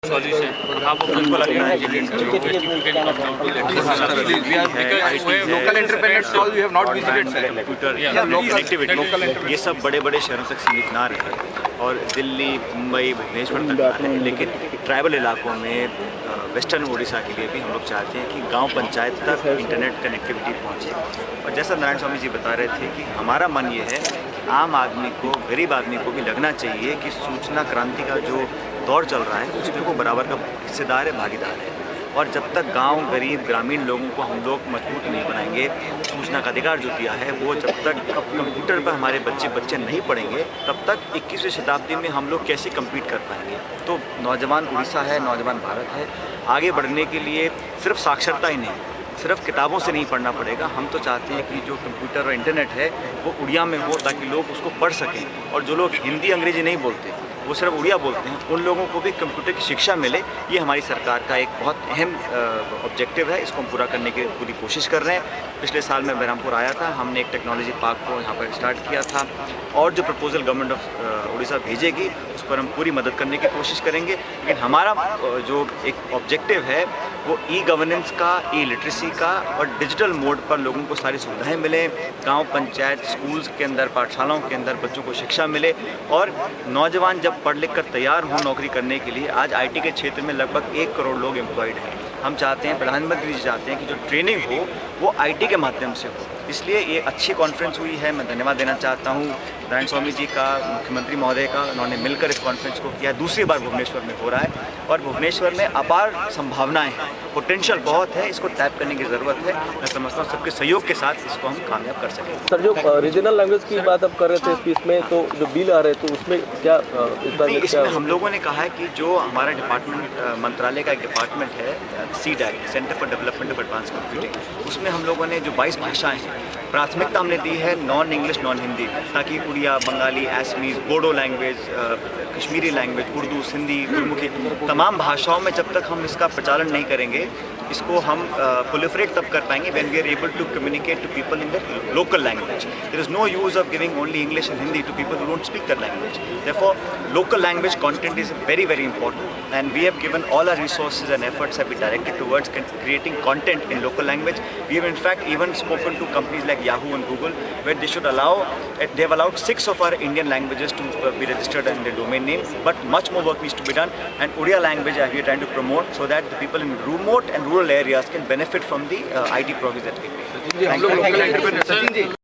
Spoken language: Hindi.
solution. Half of them are local entrepreneurs all we have not visited computer connectivity ये सब बड़े बड़े शहरों तक सीमित ना रहे और दिल्ली, मुंबई, भुवनेश्वर तक ना रहे, लेकिन ट्राइबल इलाकों में वेस्टर्न उड़ीसा के लिए भी हम लोग चाहते हैं कि गांव पंचायत तक इंटरनेट कनेक्टिविटी पहुंचे। और जैसा नारायण स्वामी जी बता रहे थे कि हमारा मन ये है कि आम आदमी को, गरीब आदमी को भी लगना चाहिए कि सूचना क्रांति का जो दौर चल रहा है उसमें वो बराबर का हिस्सेदार है, भागीदार है। और जब तक गांव, गरीब, ग्रामीण लोगों को हम लोग मजबूत नहीं बनाएंगे, सूचना का अधिकार जो दिया है वो जब तक कंप्यूटर पर हमारे बच्चे नहीं पढ़ेंगे, तब तक 21वीं शताब्दी में हम लोग कैसे कम्पीट कर पाएंगे। तो नौजवान उड़ीसा है, नौजवान भारत है, आगे बढ़ने के लिए सिर्फ साक्षरता ही नहीं, सिर्फ किताबों से नहीं पढ़ना पड़ेगा। हम तो चाहते हैं कि जो कंप्यूटर और इंटरनेट है वो उड़िया में हो ताकि लोग उसको पढ़ सकें। और जो लोग हिंदी अंग्रेजी नहीं बोलते, वो सिर्फ उड़िया बोलते हैं, उन लोगों को भी कंप्यूटर की शिक्षा मिले। ये हमारी सरकार का एक बहुत अहम ऑब्जेक्टिव है। इसको हम पूरा करने की पूरी कोशिश कर रहे हैं। पिछले साल मैं बहरामपुर आया था, हमने एक टेक्नोलॉजी पार्क को यहाँ पर स्टार्ट किया था और जो प्रपोजल गवर्नमेंट ऑफ उड़ीसा भेजेगी उस पर हम पूरी मदद करने की कोशिश करेंगे। लेकिन हमारा जो एक ऑब्जेक्टिव है वो ई गवर्नेंस का, ई लिटरेसी का और डिजिटल मोड पर लोगों को सारी सुविधाएं मिलें, गांव पंचायत, स्कूल्स के अंदर, पाठशालाओं के अंदर बच्चों को शिक्षा मिले। और नौजवान जब पढ़ लिख कर तैयार हों नौकरी करने के लिए, आज आईटी के क्षेत्र में लगभग 1 करोड़ लोग एम्प्लॉयड हैं। हम चाहते हैं, प्रधानमंत्री जी चाहते हैं कि जो ट्रेनिंग हो वो आईटी के माध्यम से हो। इसलिए ये अच्छी कॉन्फ्रेंस हुई है। मैं धन्यवाद देना चाहता हूँ नारायण स्वामी जी का, मुख्यमंत्री महोदय का। उन्होंने मिलकर इस कॉन्फ्रेंस को किया। दूसरी बार भुवनेश्वर में हो रहा है और भुवनेश्वर में अपार संभावनाएं हैं, पोटेंशियल बहुत है, इसको टैप करने की ज़रूरत है। मैं समझता हूँ सबके सहयोग के साथ इसको हम कामयाब कर सकेंगे। सर, जो रीजनल लैंग्वेज की बात आप कर रहे थे इसमें, तो जो बिल आ रहे थे उसमें क्या इसमें हम लोगों ने कहा है कि जो हमारा डिपार्टमेंट, मंत्रालय का एक डिपार्टमेंट है CDAC, centre for development of advance computing, उसमें हम लोगों ने जो 22 भाषाएँ हैं, प्राथमिकता हमने दी है नॉन इंग्लिश, नॉन हिंदी, ताकि उड़िया, बंगाली, असमीज, बोडो लैंग्वेज, कश्मीरी लैंग्वेज, उर्दू, सिंधी, गुरमुखी, तमाम भाषाओं में जब तक हम इसका प्रचालन नहीं करेंगे, इसको हम प्रोलिफरेट तब कर पाएंगे when we are able to communicate to people in their local language. There is no use of giving only English and Hindi to people who don't speak that language. Therefore local language content is very very important and we have given all our resources and efforts have been directed towards creating content in local language. We have in fact even spoken to companies like Yahoo and Google where they should allow, they have allowed 6 of our Indian languages to be registered in their domain name, but much more work needs to be done, and Odia language we are trying to promote so that the people in remote and rural areas can benefit from the IT progress that we make.